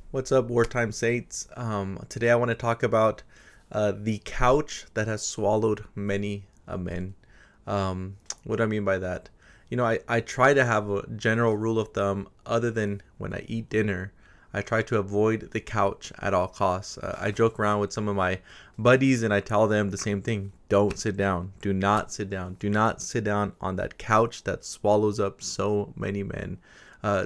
What's up, Wartime Saints? Today I want to talk about the couch that has swallowed many a man. What do I mean by that? I try to have a general rule of thumb other than when I eat dinner. I try to avoid the couch at all costs. I joke around with some of my buddies and I tell them the same thing. Don't sit down. Do not sit down. Do not sit down on that couch that swallows up so many men.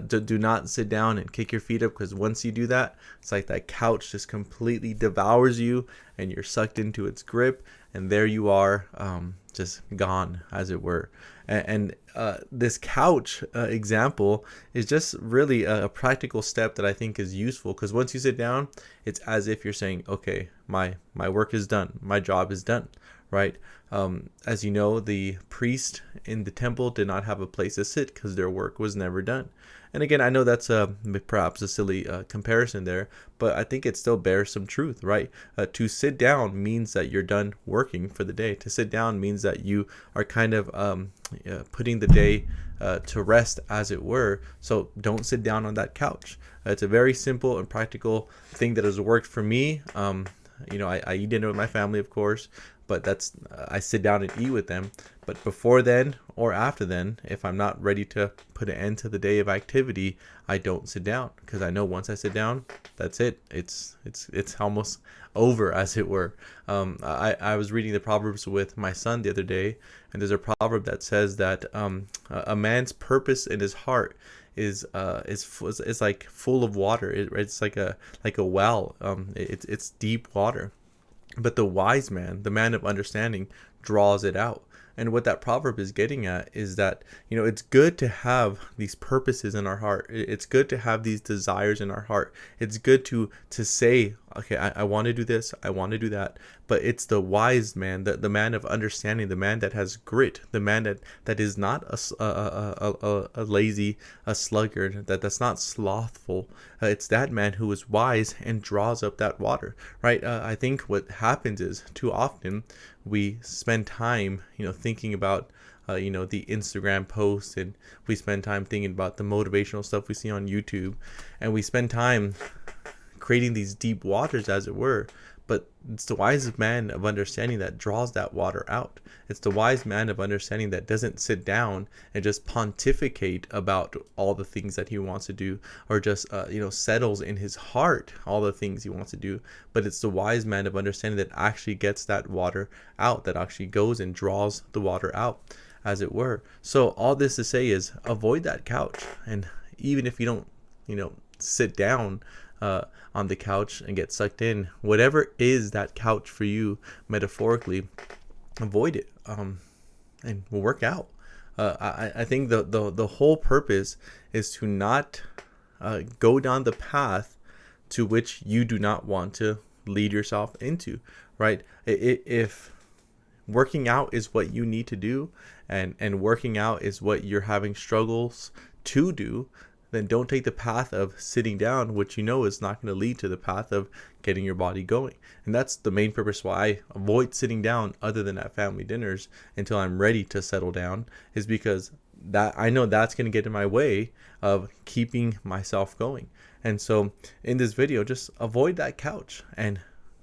Do not sit down and kick your feet up, because once you do that, it's like that couch just completely devours you and you're sucked into its grip, and there you are, just gone, as it were. And this couch example is just really a practical step that I think is useful, because once you sit down, it's as if you're saying, okay, my work is done, my job is done, right? As you know, the priest in the temple did not have a place to sit because their work was never done. And again, I know that's perhaps a silly comparison there, but I think it still bears some truth, right? To sit down means that you're done working for the day. To sit down means that you are kind of putting the day to rest, as it were. So don't sit down on that couch. It's a very simple and practical thing that has worked for me. I eat dinner with my family, of course, but that's I sit down and eat with them. But before then or after then, if I'm not ready to put an end to the day of activity, I don't sit down, because I know once I sit down, that's it. It's almost over, as it were. I was reading the Proverbs with my son the other day, and there's a proverb that says that a man's purpose in his heart is like full of water. It's like a well. It's deep water, but the wise man, the man of understanding, draws it out. And what that proverb is getting at is that, it's good to have these purposes in our heart. It's good to have these desires in our heart. It's good to say, okay, I want to do this, I want to do that. But it's the wise man, the man of understanding, the man that has grit, the man that is not a lazy, a sluggard, that's not slothful. It's that man who is wise and draws up that water, right? I think what happens is, too often we spend time, thinking about the Instagram posts, and we spend time thinking about the motivational stuff we see on YouTube, and we spend time creating these deep waters, as it were. But it's the wise man of understanding that draws that water out. It's the wise man of understanding that doesn't sit down and just pontificate about all the things that he wants to do, or just settles in his heart all the things he wants to do. But it's the wise man of understanding that actually gets that water out, that actually goes and draws the water out, as it were. So all this to say is, avoid that couch. And even if you don't, sit down on the couch and get sucked in, whatever is that couch for you, metaphorically, avoid it, and work out. I think the whole purpose is to not go down the path to which you do not want to lead yourself into, right? If working out is what you need to do, and working out is what you're having struggles to do, then don't take the path of sitting down, which is not going to lead to the path of getting your body going. And that's the main purpose why I avoid sitting down, other than at family dinners, until I'm ready to settle down, is because that I know that's going to get in my way of keeping myself going. And so in this video, just avoid that couch and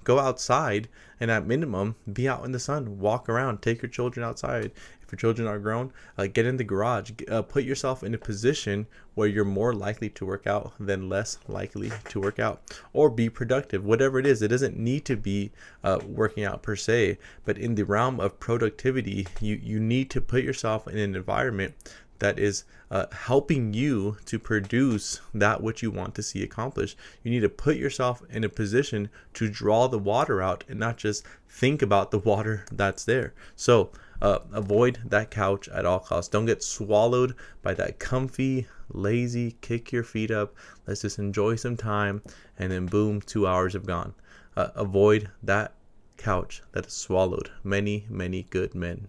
go outside, and at minimum be out in the sun, walk around, take your children outside. If your children are grown, get in the garage, put yourself in a position where you're more likely to work out than less likely to work out, or be productive, whatever it is. It doesn't need to be working out per se, but in the realm of productivity, you need to put yourself in an environment that is helping you to produce that which you want to see accomplished. You need to put yourself in a position to draw the water out, and not just think about the water that's there. So avoid that couch at all costs. Don't get swallowed by that comfy, lazy, kick your feet up, let's just enjoy some time, and then boom, 2 hours have gone. Avoid that couch that has swallowed many, many good men.